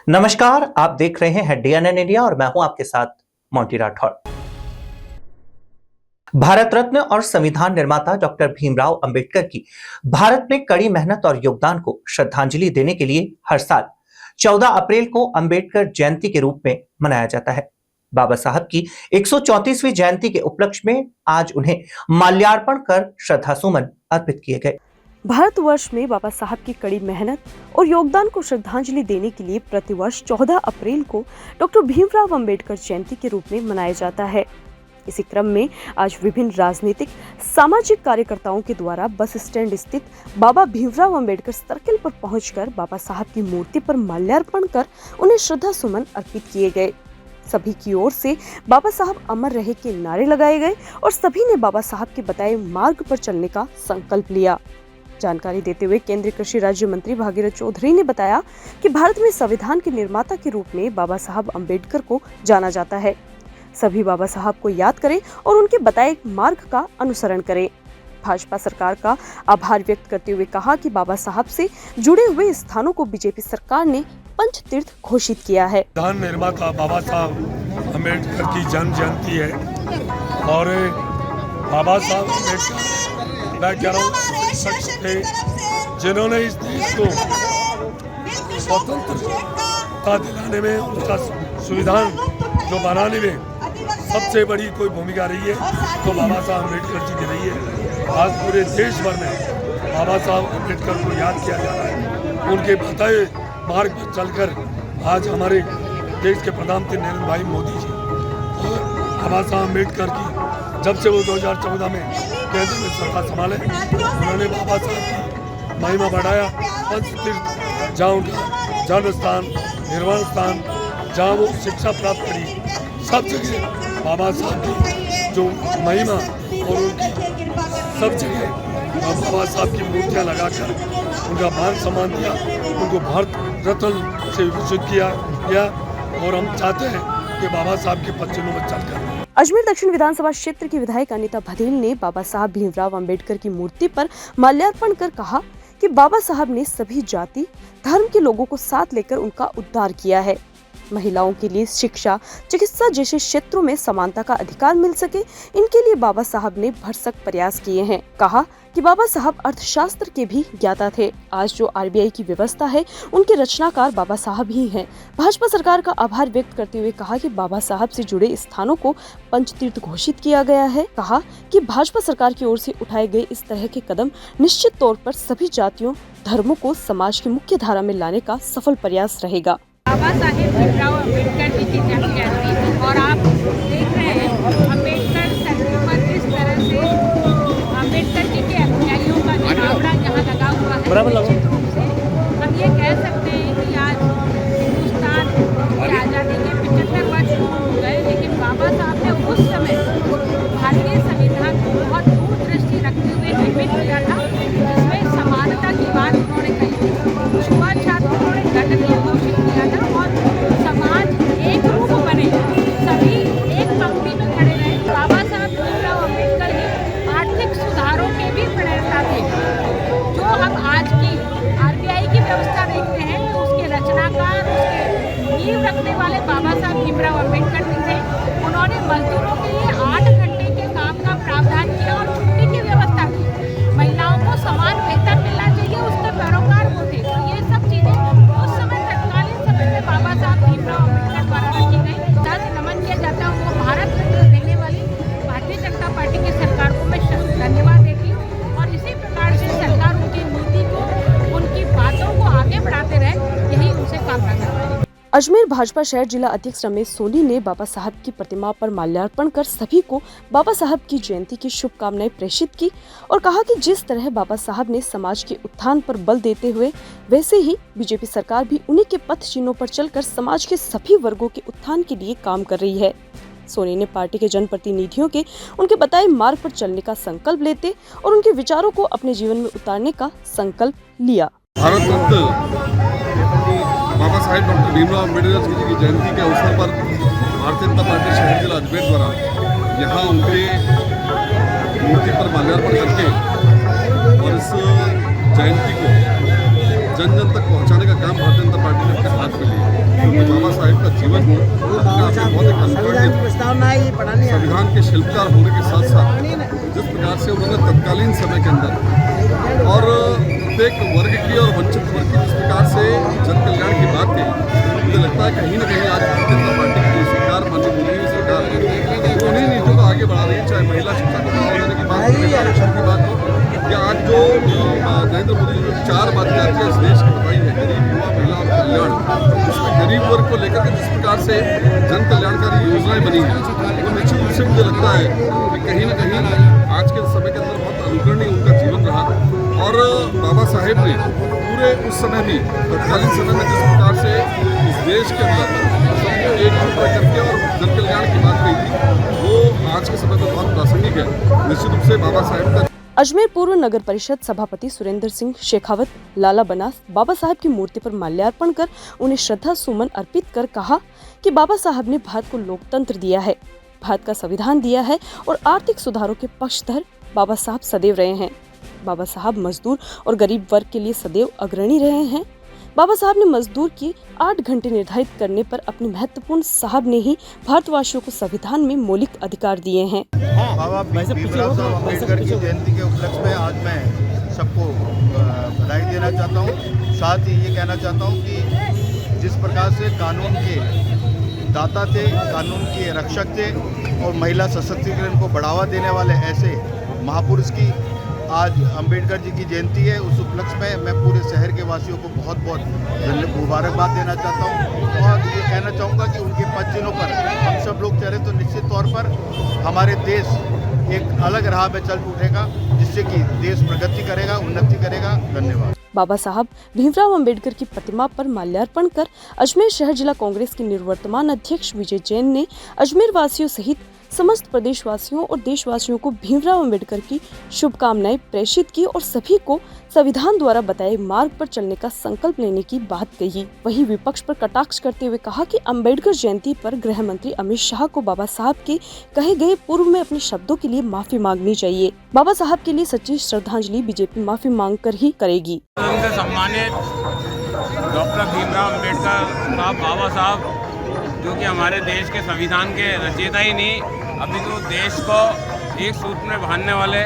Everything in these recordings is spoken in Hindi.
नमस्कार, आप देख रहे हैं डीएनएन इंडिया और मैं हूं आपके साथ मोंटी राठौर। भारत रत्न और संविधान निर्माता डॉक्टर भीमराव अंबेडकर की भारत में कड़ी मेहनत और योगदान को श्रद्धांजलि देने के लिए हर साल 14 अप्रैल को अंबेडकर जयंती के रूप में मनाया जाता है। बाबा साहब की 134वीं जयंती के उपलक्ष्य में आज उन्हें माल्यार्पण कर श्रद्धासुमन अर्पित किए गए। भारतवर्ष में बाबा साहब की कड़ी मेहनत और योगदान को श्रद्धांजलि देने के लिए प्रतिवर्ष 14 अप्रैल को डॉक्टर भीमराव अंबेडकर जयंती के रूप में मनाया जाता है। इसी क्रम में आज विभिन्न राजनीतिक सामाजिक कार्यकर्ताओं के द्वारा बस स्टैंड स्थित बाबा भीमराव अंबेडकर सर्किल पर पहुंचकर बाबा साहब की मूर्ति पर माल्यार्पण कर उन्हें श्रद्धा सुमन अर्पित किए गए। सभी की ओर से बाबा साहब अमर रहे के नारे लगाए गए और सभी ने बाबा साहब के बताए मार्ग पर चलने का संकल्प लिया। जानकारी देते हुए केंद्रीय कृषि राज्य मंत्री भागीरथ चौधरी ने बताया कि भारत में संविधान के निर्माता के रूप में बाबा साहब अंबेडकर को जाना जाता है। सभी बाबा साहब को याद करें और उनके बताए मार्ग का अनुसरण करें। भाजपा सरकार का आभार व्यक्त करते हुए कहा कि बाबा साहब से जुड़े हुए स्थानों को बीजेपी सरकार ने पंच तीर्थ घोषित किया है। संविधान निर्माता बाबा साहब अंबेडकर की जन्म जयंती है और बाबा साहब अंबेडकर मैं कह रहा हूँ शख्स थे जिन्होंने इस देश को स्वतंत्रता दिलाने में, उसका संविधान जो बनाने में सबसे बड़ी कोई भूमिका रही है तो बाबा साहब अम्बेडकर जी की रही है। आज पूरे देश भर में बाबा साहब अम्बेडकर को याद किया जा रहा है। उनके बताए मार्ग पर चलकर आज हमारे देश के प्रधानमंत्री नरेंद्र भाई मोदी जी और बाबा साहब अम्बेडकर की जब से वो 2014 में केंद्र में सरकार संभाले, उन्होंने बाबा साहब की महिमा बढ़ाया। पंच तीर्थ जहाँ उनका जन्म स्थान, निर्वाण स्थान, जहाँ वो शिक्षा प्राप्त करी, सब जगह बाबा साहब की जो महिमा और उनकी सब जगह बाबा साहब की मूर्तियाँ लगाकर उनका मान सम्मान दिया, उनको भारत रत्न से विभूषित किया गया और हम चाहते हैं कि बाबा साहब के पद चिन्हों में चलकर। अजमेर दक्षिण विधानसभा क्षेत्र की विधायक अनीता भदेल ने बाबा साहब भीमराव अंबेडकर की मूर्ति पर माल्यार्पण कर कहा कि बाबा साहब ने सभी जाति धर्म के लोगों को साथ लेकर उनका उद्धार किया है। महिलाओं के लिए शिक्षा, चिकित्सा जैसे क्षेत्रों में समानता का अधिकार मिल सके, इनके लिए बाबा साहब ने भरसक प्रयास किए हैं। कहा कि बाबा साहब अर्थशास्त्र के भी ज्ञाता थे। आज जो आरबीआई की व्यवस्था है उनके रचनाकार बाबा साहब ही हैं। भाजपा सरकार का आभार व्यक्त करते हुए कहा कि बाबा साहब से जुड़े स्थानों को पंचतीर्थ घोषित किया गया है। कहा कि भाजपा सरकार की ओर से उठाए गए इस तरह के कदम निश्चित तौर पर सभी जातियों धर्मों को समाज की मुख्य धारा में लाने का सफल प्रयास रहेगा। बाबा साहेब भीमराव अंबेडकर जी की जन्म जयंती और आप देख रहे हैं अंबेडकर सर्किल पर किस तरह से अंबेडकर जी के अनुयायियों का जनावड़ा यहाँ लगा हुआ है। हम ये कह सकते हैं कि आज हिंदुस्तान की आज़ादी के 75 वर्ष हो गए, लेकिन बाबा साहब ने उस समय भारतीय संविधान को बहुत दूरदृष्टि रखते हुए निर्मित किया था, जिसमें समानता की बात उन्होंने कही थी, छुआछूत उन्होंने दंडनीय घोषित किया था और समाज एक रूप बने, सभी एक पंक्ति में खड़े रहे। बाबा साहब भीमराव अंबेडकर ही आर्थिक सुधारों के भी प्रणेता थे। जो हम आज की आरबीआई की व्यवस्था देखते हैं तो उसके रचनाकार, उसके नींव रखने वाले बाबा साहब भीमराव अंबेडकर जी थे। उन्होंने मजदूरों के लिए 8 घंटे के काम का प्रावधान किया और छुट्टी की व्यवस्था की। महिलाओं को समान वेतन मिलना चाहिए, उसके पैरोकार वो थे। तो ये सब चीजें उस समय तत्कालीन समय में बाबा साहब भीमराव अंबेडकर द्वारा रखी गई। जहाँ नमन किया जाता है उनको भारत रत्न देने वाली भारतीय जनता पार्टी की सरकार को मैं धन्यवाद देती हूँ और इसी प्रकार से सरकार उनकी नीति को, उनकी बातों को आगे बढ़ाते रहे, यही उनसे कामना करती है। अजमेर भाजपा शहर जिला अध्यक्ष रमेश सोनी ने बाबा साहब की प्रतिमा पर माल्यार्पण कर सभी को बाबा साहब की जयंती की शुभकामनाएं प्रेषित की और कहा कि जिस तरह बाबा साहब ने समाज के उत्थान पर बल देते हुए, वैसे ही बीजेपी सरकार भी उन्हीं के पथ चिन्हों पर चलकर समाज के सभी वर्गों के उत्थान के लिए काम कर रही है। सोनी ने पार्टी के जनप्रतिनिधियों के उनके बताए मार्ग पर चलने का संकल्प लेते और उनके विचारों को अपने जीवन में उतारने का संकल्प लिया। बाबा साहेब डॉक्टर भीमराव अम्बेडकर जी की जयंती के अवसर पर भारतीय जनता पार्टी शहर जिला अजमेर द्वारा यहाँ उनके मूर्ति पर माल्यार्पण करके और इस जयंती को जन जन तक पहुंचाने का काम भारतीय जनता पार्टी ने अपने हाथ में लिया, क्योंकि बाबा साहेब का जीवन बहुत एक अनुकरणीय, संविधान के शिल्पकार होने के साथ साथ जिस प्रकार से उन्होंने तत्कालीन समय के अंदर और प्रत्येक वर्ग की और वंचित वर्ग की जिस प्रकार से जन कल्याण की बात कही, मुझे लगता है कहीं ना कहीं आज भारतीय जनता पार्टी की जो सरकार, माननीय मोदी की सरकार उन्हीं नीतियों को आगे बढ़ा रही है, चाहे महिला शिक्षा को बढ़ावा देने की बात हो, आरक्षण की बात हो, या आज जो नरेंद्र मोदी जी जो 4 बातें आज के इस देश की बताई है, गरीब, युवा, महिला और कल्याण, उसमें गरीब वर्ग को लेकर के जिस प्रकार से जन कल्याणकारी योजनाएं बनी हैं, वो निश्चित रूप से मुझे लगता है कि कहीं ना कहीं आज के समय के अंदर बहुत अनुकरणीय उनका जीवन रहा। और बाबा साहेब ने पूरे उस समय भी, तत्कालीन समय में जिस प्रकार से इस देश के अंदर सबको एकजुट करके और जन कल्याण की बात कही थी, वो आज के समय में बहुत प्रासंगिक है। निश्चित रूप से बाबा साहेब का अजमेर पूर्व नगर परिषद सभापति सुरेंद्र सिंह शेखावत लाला बनास बाबा साहब की मूर्ति पर माल्यार्पण कर उन्हें श्रद्धा सुमन अर्पित कर कहा कि बाबा साहब ने भारत को लोकतंत्र दिया है, भारत का संविधान दिया है और आर्थिक सुधारों के पक्षधर बाबा साहब सदैव रहे हैं। बाबा साहब मजदूर और गरीब वर्ग के लिए सदैव अग्रणी रहे हैं। बाबा साहब ने मजदूर की 8 घंटे निर्धारित करने पर अपने महत्वपूर्ण साहब ने ही भारतवासियों को संविधान में मौलिक अधिकार दिए हैं। बाबा भीमराव अम्बेडकर की जयंती के उपलक्ष्य में आज मैं सबको बधाई देना चाहता हूँ। साथ ही ये कहना चाहता हूँ कि जिस प्रकार से कानून के दाता थे, कानून के रक्षक थे और महिला सशक्तिकरण को बढ़ावा देने वाले ऐसे महापुरुष की आज अंबेडकर जी की जयंती है। उस उपलक्ष्य में मैं पूरे शहर के वासियों को बहुत बहुत मुबारकबाद देना चाहता हूँ और ये कहना चाहूँगा कि उनके 5 दिनों पर हम सब लोग चले तो निश्चित तौर पर हमारे देश एक अलग राह में चल उठेगा, जिससे कि देश प्रगति करेगा, उन्नति करेगा। धन्यवाद। बाबा साहब भीमराव अंबेडकर की प्रतिमा पर माल्यार्पण कर अजमेर शहर जिला कांग्रेस के निवर्तमान अध्यक्ष विजय जैन ने अजमेर वासियों सहित समस्त प्रदेशवासियों और देशवासियों को भीमराव अंबेडकर की शुभकामनाएं प्रेषित की और सभी को संविधान द्वारा बताए मार्ग पर चलने का संकल्प लेने की बात कही। वहीं विपक्ष पर कटाक्ष करते हुए कहा कि अंबेडकर जयंती पर गृह मंत्री अमित शाह को बाबा साहब के कहे गए पूर्व में अपने शब्दों के लिए माफी मांगनी चाहिए। बाबा साहब के लिए सच्ची श्रद्धांजलि बीजेपी माफी मांग कर ही करेगी। उनसे सम्मानित डॉक्टर भीमराव अम्बेडकर साहब, बाबा साहब, जो कि हमारे देश के संविधान के रचयिता ही नहीं अपितु देश को एक सूत्र में बांधने वाले,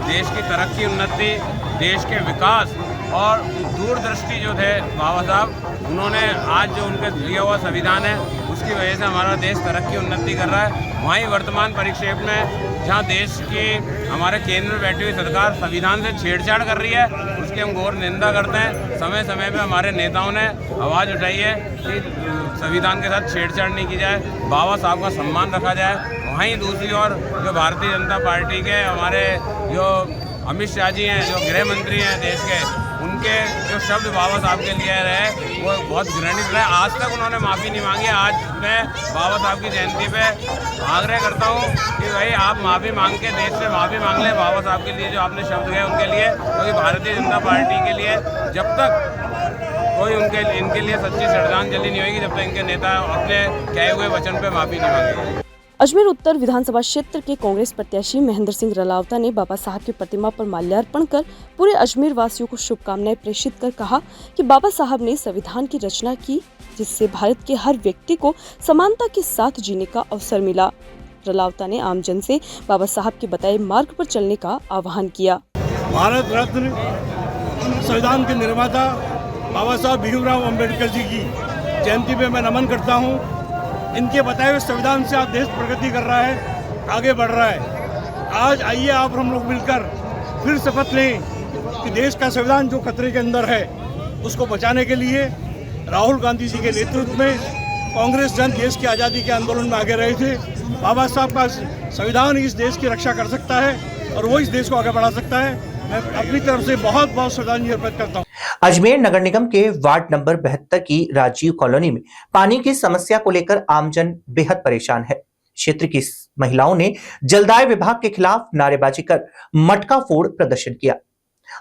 देश की तरक्की, उन्नति, देश के विकास और दूरदृष्टि जो थे बाबा साहब, उन्होंने आज जो उनके दिया हुआ संविधान है उसकी वजह से हमारा देश तरक्की उन्नति कर रहा है। वहीं वर्तमान परिक्षेप में जहां देश की हमारे केंद्र में बैठी हुई सरकार संविधान से छेड़छाड़ कर रही है, उसकी हम घोर निंदा करते हैं। समय समय पे हमारे नेताओं ने आवाज़ उठाई है कि संविधान के साथ छेड़छाड़ नहीं की जाए, बाबा साहब का सम्मान रखा जाए। वहीं दूसरी ओर जो भारतीय जनता पार्टी के हमारे जो अमित शाह जी हैं, जो गृह मंत्री हैं देश के, उनके जो शब्द बाबा साहब के लिए रहे वो बहुत घृणित रहे। आज तक उन्होंने माफ़ी नहीं मांगी। आज मैं बाबा साहब की जयंती पे आग्रह करता हूँ कि भाई आप माफ़ी मांग के देश से माफ़ी मांग लें बाबा साहब के लिए जो आपने शब्द गए उनके लिए, क्योंकि भारतीय जनता पार्टी के लिए जब तक कोई इनके लिए सच्ची श्रद्धांजलि नहीं होगी, जब तक इनके नेता अपने कहे हुए वचन पे माफ़ी नहीं मांगेंगे। अजमेर उत्तर विधानसभा क्षेत्र के कांग्रेस प्रत्याशी महेंद्र सिंह रलावता ने बाबा साहब की प्रतिमा पर माल्यार्पण कर पूरे अजमेर वासियों को शुभकामनाएं प्रेषित कर कहा कि बाबा साहब ने संविधान की रचना की, जिससे भारत के हर व्यक्ति को समानता के साथ जीने का अवसर मिला। रलावता ने आमजन से बाबा साहब के बताए मार्ग पर चलने का आह्वान किया। भारत रत्न संविधान के निर्माता बाबा साहब भीमराव अम्बेडकर जी की जयंती पे मैं नमन करता हूँ। इनके बताए हुए संविधान से आज देश प्रगति कर रहा है, आगे बढ़ रहा है। आज आइए आप हम लोग मिलकर फिर शपथ लें कि देश का संविधान जो खतरे के अंदर है उसको बचाने के लिए राहुल गांधी जी के नेतृत्व में कांग्रेस जन देश की आज़ादी के आंदोलन में आगे रहे थे। बाबा साहब का संविधान इस देश की रक्षा कर सकता है और वो इस देश को आगे बढ़ा सकता है। मैं अपनी तरफ से बहुत बहुत श्रद्धांजलि अर्पित करता हूँ। अजमेर नगर निगम के वार्ड नंबर 72 की राजीव कॉलोनी में पानी की समस्या को लेकर आमजन बेहद परेशान है। क्षेत्र की महिलाओं ने जलदाय विभाग के खिलाफ नारेबाजी कर मटका फोड़ प्रदर्शन किया।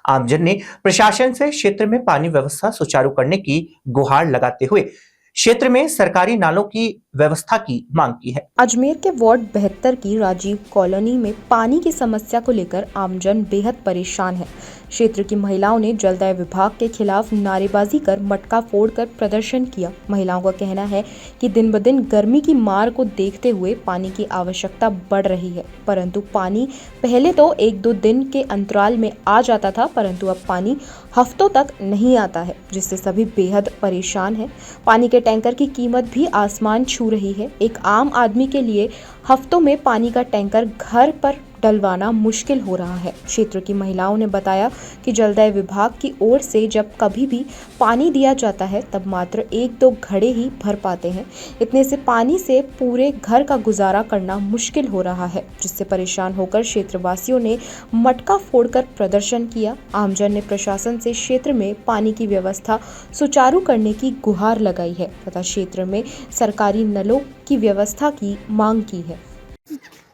आमजन ने प्रशासन से क्षेत्र में पानी व्यवस्था सुचारू करने की गुहार लगाते हुए क्षेत्र में सरकारी नालों की व्यवस्था की मांग की है। अजमेर के वार्ड 72 की राजीव कॉलोनी में पानी की समस्या को लेकर आमजन बेहद परेशान है। क्षेत्र की महिलाओं ने जलदाय विभाग के खिलाफ नारेबाजी कर मटका फोड़कर प्रदर्शन किया। महिलाओं का कहना है कि दिन ब दिन गर्मी की मार को देखते हुए पानी की आवश्यकता बढ़ रही है, परंतु पानी पहले तो 1-2 दिन के अंतराल में आ जाता था, परंतु अब पानी हफ्तों तक नहीं आता है, जिससे सभी बेहद परेशान हैं। पानी के टैंकर की कीमत भी आसमान छू रही है। एक आम आदमी के लिए हफ्तों में पानी का टैंकर घर पर डलवाना मुश्किल हो रहा है। क्षेत्र की महिलाओं ने बताया कि जलदाय विभाग की ओर से जब कभी भी पानी दिया जाता है तब मात्र 1-2 घड़े ही भर पाते हैं। इतने से पानी से पूरे घर का गुजारा करना मुश्किल हो रहा है, जिससे परेशान होकर क्षेत्रवासियों ने मटका फोड़कर प्रदर्शन किया। आमजन ने प्रशासन से क्षेत्र में पानी की व्यवस्था सुचारू करने की गुहार लगाई है तथा क्षेत्र में सरकारी नलों की व्यवस्था की मांग की है।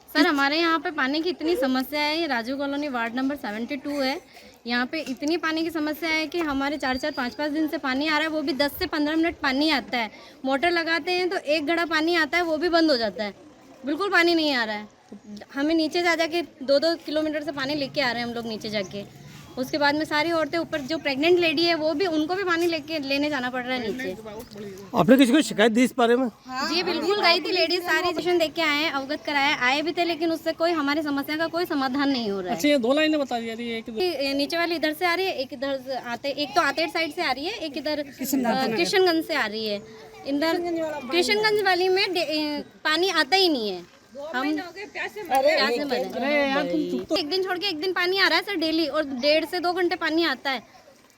सर, हमारे यहाँ पे पानी की इतनी समस्या है। ये राजू कॉलोनी वार्ड नंबर 72 है। यहाँ पे इतनी पानी की समस्या है कि हमारे 4-4, 5-5 दिन से पानी आ रहा है, वो भी 10 से 15 मिनट पानी आता है। मोटर लगाते हैं तो 1 घड़ा पानी आता है, वो भी बंद हो जाता है। बिल्कुल पानी नहीं आ रहा है। हमें नीचे जा जाके 2-2 किलोमीटर से पानी लेके आ रहे हैं हम लोग नीचे जाके। उसके बाद में सारी औरतें ऊपर, जो प्रेग्नेंट लेडी है वो भी, उनको भी पानी लेने जाना पड़ रहा है नीचे। आपने किसी को शिकायत दी इस बारे में? जी बिल्कुल, गई थी लेडीज, सारी स्टेशन देख के आए हैं, अवगत कराया आए भी थे, लेकिन उससे कोई हमारी समस्या का कोई समाधान नहीं हो रहा है। अच्छा, ये 2 लाइनें बता दी एक नीचे वाली इधर से आ रही है, एक इधर एक तो आतेड़ साइड से आ रही है, एक इधर किशनगंज से आ रही है। इधर किशनगंज वाली में पानी आता ही नहीं है। हम प्यासे मरे। एक दिन छोड़ के एक दिन पानी आ रहा है सर डेली, और 1.5 से 2 घंटे पानी आता है।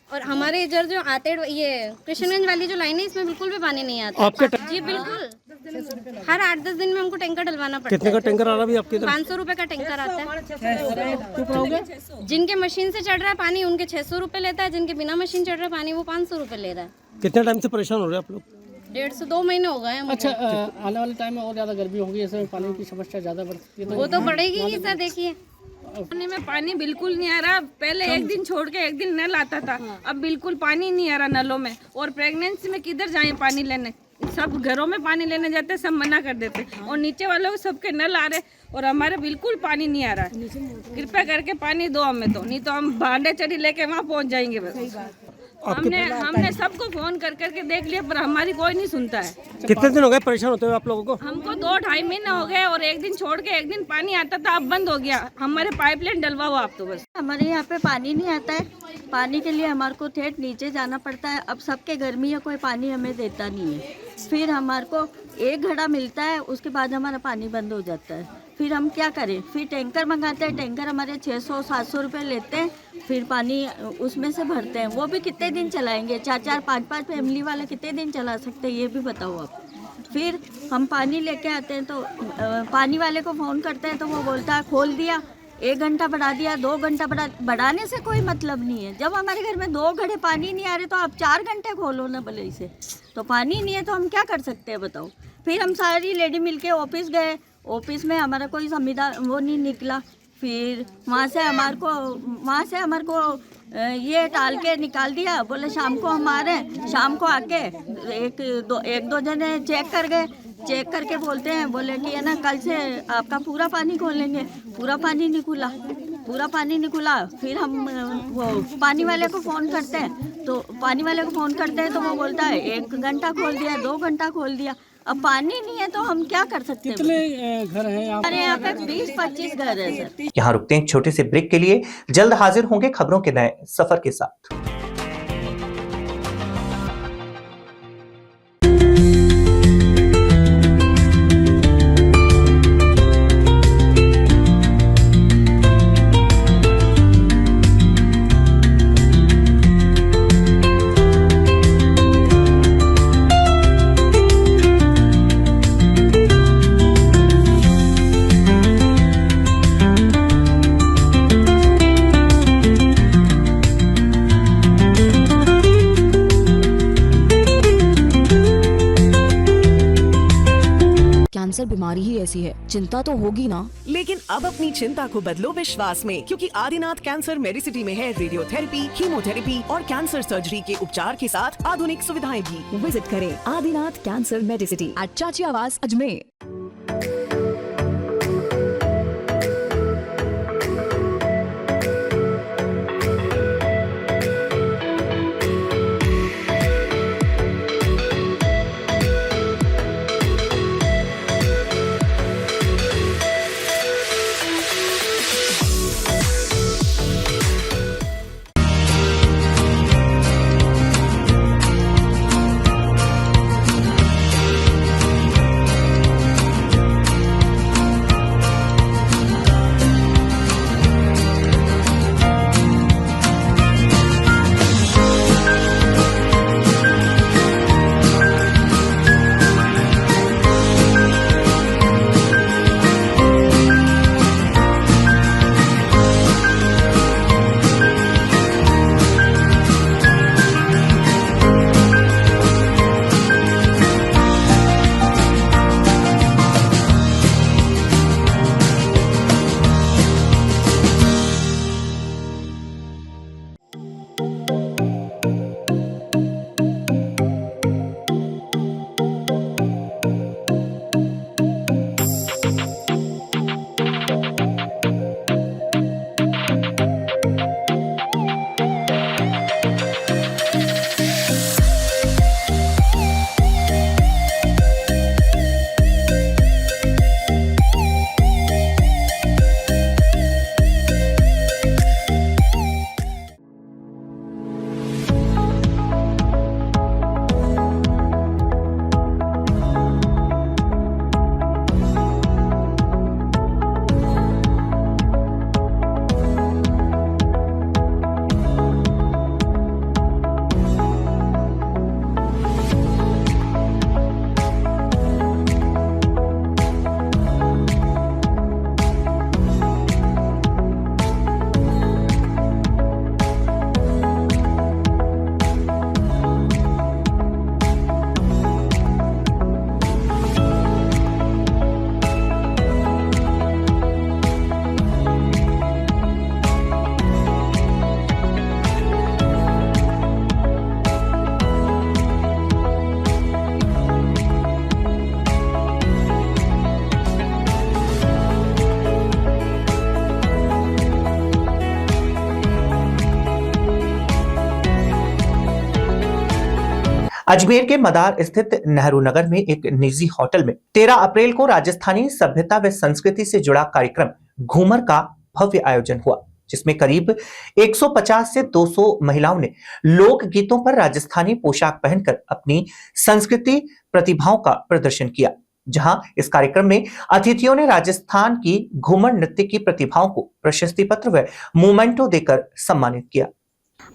और हमारे इधर जो आतेड़, ये कृष्णगंज वाली जो लाइन है, इसमें बिल्कुल भी पानी नहीं आता। जी बिल्कुल, हर 8-10 दिन में हमको टैंकर डलवाना पड़ता है। कितने का टैंकर आ रहा है आपके इधर? 500 रुपए का टैंकर आता है। जिनके मशीन से चढ़ रहा है पानी, उनके 600 रुपए लेता है। जिनके बिना मशीन चढ़ रहा है पानी, वो 500 रुपए ले रहा है। कितने टाइम से परेशान हो रहे हैं आप लोग? 1.5 से 2 महीने हो गए हैं। अच्छा, आने वाले टाइम में और ज़्यादा गर्मी होगी, ऐसे में पानी की समस्या ज़्यादा बढ़ती है। वो तो बढ़ेगी ही सर। देखिए, पानी में पानी बिल्कुल नहीं आ रहा। पहले एक दिन छोड़ के एक दिन नल आता था, अब बिल्कुल पानी नहीं आ रहा नलों में। और प्रेगनेंसी में किधर जाएं पानी लेने? सब घरों में पानी लेने जाते, सब मना कर देते। और नीचे वालों को सबके नल आ रहे, और हमारे बिल्कुल पानी नहीं आ रहा है। कृपया करके पानी दो हमें, तो नहीं तो हम भांडे चढ़ी लेके वहाँ पहुँच जाएंगे बस। हमने सबको फोन कर करके देख लिया, पर हमारी कोई नहीं सुनता है। कितने दिन हो गए परेशान होते हुए आप लोगों को? हमको 2-2.5 महीने हो गए, और एक दिन छोड़ के एक दिन पानी आता था, अब बंद हो गया। हमारे पाइपलाइन डलवा हुआ, आप तो बस। हमारे यहाँ पे पानी नहीं आता है। पानी के लिए हमारे को ठेठ नीचे जाना पड़ता है। अब सबके गर्मी है, कोई पानी हमें देता नहीं है। फिर हमारे को 1 घड़ा मिलता है, उसके बाद हमारा पानी बंद हो जाता है। फिर हम क्या करें? फिर टैंकर मंगाते हैं, टैंकर हमारे 600-700 रुपये लेते हैं। फिर पानी उसमें से भरते हैं, वो भी कितने दिन चलाएंगे? 4-4, 5-5 फैमिली वाले कितने दिन चला सकते हैं, ये भी बताओ आप। फिर हम पानी लेके आते हैं तो पानी वाले को फ़ोन करते हैं, तो वो बोलता है खोल दिया, 1 घंटा बढ़ा दिया, 2 घंटा बढ़ाने से कोई मतलब नहीं है। जब हमारे घर में 2 घड़े पानी नहीं आ रहे, तो आप 4 घंटे खोलो ना भले से। तो पानी नहीं है तो हम क्या कर सकते हैं बताओ। फिर हम सारी लेडी मिलके ऑफिस गए, ऑफिस में हमारा कोई संविधान वो नहीं निकला। फिर वहाँ से हमारे को ये टाल के निकाल दिया। बोले शाम को हम आ रहे हैं। शाम को आके 1-2 जने चेक कर गए, चेक करके बोलते हैं, बोले कि है ना कल से आपका पूरा पानी खोलेंगे। पूरा पानी नहीं खुला। फिर हम वो पानी वाले को फ़ोन करते हैं, तो वो बोलता है 1 घंटा खोल दिया, 2 घंटा खोल दिया। अब पानी नहीं है तो हम क्या कर सकते हैं? कितने घर हैं हमारे यहाँ पे? 20-25 घर है सर। यहाँ रुकते हैं छोटे से ब्रेक के लिए, जल्द हाजिर होंगे खबरों के नए सफर के साथ। जैसी है। चिंता तो होगी ना। लेकिन अब अपनी चिंता को बदलो विश्वास में, क्योंकि आदिनाथ कैंसर मेडिसिटी में है रेडियोथेरेपी, कीमोथेरेपी और कैंसर सर्जरी के उपचार के साथ आधुनिक सुविधाएं भी। विजिट करें आदिनाथ कैंसर मेडिसिटी एट चाची आवास अजमेर। अजमेर के मदार स्थित नेहरू नगर में एक निजी होटल में 13 अप्रैल को राजस्थानी सभ्यता व संस्कृति से जुड़ा कार्यक्रम घूमर का भव्य आयोजन हुआ, जिसमें करीब 150 से 200 महिलाओं ने लोक गीतों पर राजस्थानी पोशाक पहनकर अपनी संस्कृति प्रतिभाओं का प्रदर्शन किया। जहां इस कार्यक्रम में अतिथियों ने राजस्थान की घूमर नृत्य की प्रतिभाओं को प्रशस्ति पत्र व मोमेंटो देकर सम्मानित किया।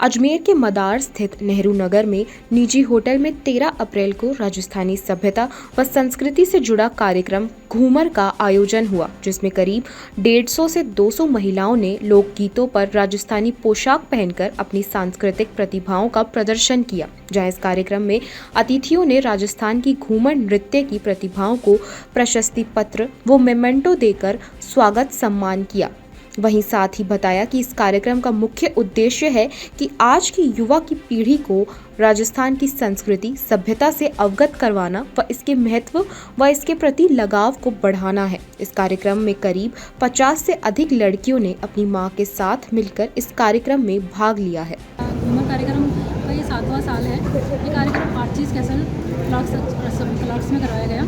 अजमेर के मदार स्थित नेहरू नगर में निजी होटल में 13 अप्रैल को राजस्थानी सभ्यता व संस्कृति से जुड़ा कार्यक्रम घूमर का आयोजन हुआ, जिसमें करीब 150 से 200 महिलाओं ने लोकगीतों पर राजस्थानी पोशाक पहनकर अपनी सांस्कृतिक प्रतिभाओं का प्रदर्शन किया। जहां इस कार्यक्रम में अतिथियों ने राजस्थान की घूमर नृत्य की प्रतिभाओं को प्रशस्ति पत्र व मोमेंटो देकर स्वागत सम्मान किया। वहीं साथ ही बताया कि इस कार्यक्रम का मुख्य उद्देश्य है कि आज की युवा की पीढ़ी को राजस्थान की संस्कृति सभ्यता से अवगत करवाना व इसके महत्व व इसके प्रति लगाव को बढ़ाना है। इस कार्यक्रम में करीब 50 से अधिक लड़कियों ने अपनी मां के साथ मिलकर इस कार्यक्रम में भाग लिया है। घूमर कार्यक्रम का ये 7वां साल है। ये कार्यक्रम आर्चिस कैसल क्लास में करवाया गया,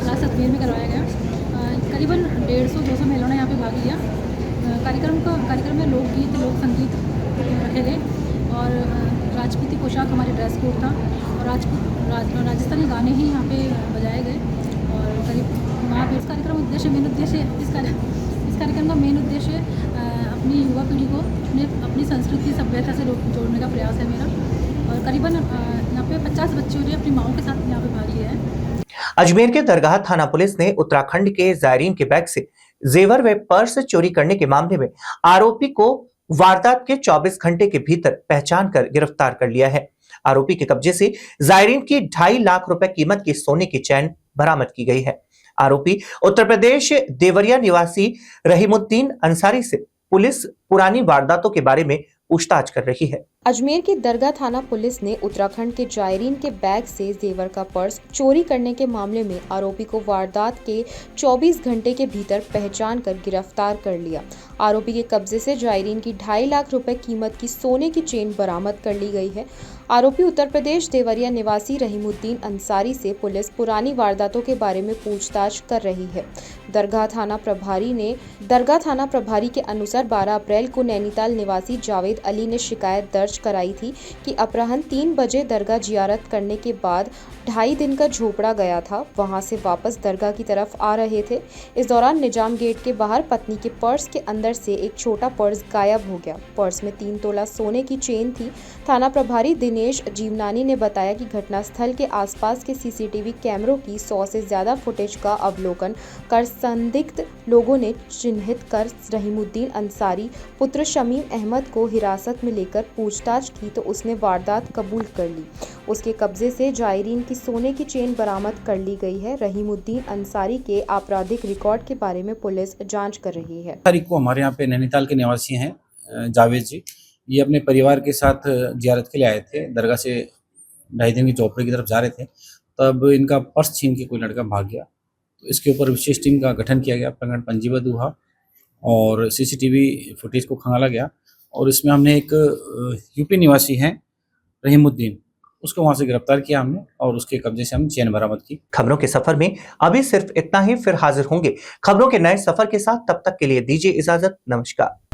क्लास अजमेर में करवाया गया। करीबन 150-200 महिलाओं ने यहाँ पे भाग लिया। कार्यक्रम में लोकगीत, लोक संगीत रखे गए और राजपूती पोशाक हमारे ड्रेस कोड था और राजस्थानी गाने ही यहाँ पे बजाए गए। और करीब वहाँ पे इस कार्यक्रम का मेन उद्देश्य अपनी युवा पीढ़ी को अपनी संस्कृति सभ्यता से जोड़ने का प्रयास है मेरा। और करीबन यहाँ पे 50 बच्चों ने अपनी माओं के साथ यहाँ पे भाग लिया है। अजमेर के दरगाह थाना पुलिस ने उत्तराखंड के जायरीन के बैग से जेवर व पर्स चोरी करने के मामले में आरोपी को वारदात के 24 घंटे के भीतर पहचान कर गिरफ्तार कर लिया है। आरोपी के कब्जे से जायरीन की 2.5 लाख रुपए कीमत की सोने की चैन बरामद की गई है। आरोपी उत्तर प्रदेश देवरिया निवासी रहीमुद्दीन अंसारी से पुलिस पुरानी वारदातों के बारे में पूछताछ कर रही है। अजमेर की दरगाह थाना पुलिस ने उत्तराखंड के जायरीन के बैग से जेवर का पर्स चोरी करने के मामले में आरोपी को वारदात के 24 घंटे के भीतर पहचान कर गिरफ्तार कर लिया। आरोपी के कब्जे से जायरीन की 2.5 लाख रुपए कीमत की सोने की चेन बरामद कर ली गई है। आरोपी उत्तर प्रदेश देवरिया निवासी रहीमुद्दीन अंसारी से पुलिस पुरानी वारदातों के बारे में पूछताछ कर रही है। दरगाह थाना प्रभारी के अनुसार 12 अप्रैल को नैनीताल निवासी जावेद अली ने शिकायत दर्ज कराई थी कि अपराह्न 3 बजे दरगाह जियारत करने के बाद 2.5 दिन का झोपड़ा गया था। वहां से वापस दरगाह की तरफ आ रहे थे। इस दौरान निजाम गेट के बाहर पत्नी के पर्स के अंदर से एक छोटा पर्स गायब हो गया। पर्स में 3 तोला सोने की चेन थी। थाना प्रभारी दिनेश जीवनानी ने बताया कि घटनास्थल के आसपास के सीसीटीवी कैमरों की 100 से ज्यादा फुटेज का अवलोकन कर संदिग्ध लोगों ने चिन्हित कर रहीमुद्दीन अंसारी पुत्र शमीम अहमद को हिरासत में लेकर पूछताछ की तो उसने वारदात कबूल कर ली। उसके कब्जे से जायरीन की सोने की चेन बरामद कर ली गई है। रहीमुद्दीन अंसारी के आपराधिक रिकॉर्ड के बारे में पुलिस जांच कर रही है। तारीख को हमारे यहाँ पे नैनीताल के निवासी हैं जावेद जी। ये अपने परिवार के साथ जियारत के लिए आए थे। दरगाह से 2.5 दिन की झोपड़ी की तरफ जा रहे थे, तब इनका पर्स छीन के कोई लड़का भाग गया। तो इसके ऊपर विशेष टीम का गठन किया गया, प्रकरण पंजीबद्ध हुआ और सीसीटीवी फुटेज को खंगाला गया और इसमें हमने एक यूपी निवासी हैं रहीमुद्दीन, उसको वहां से गिरफ्तार किया हमने और उसके कब्जे से हम चेन बरामद की। खबरों के सफर में अभी सिर्फ इतना ही, फिर हाजिर होंगे खबरों के नए सफर के साथ। तब तक के लिए दीजिए इजाजत। नमस्कार।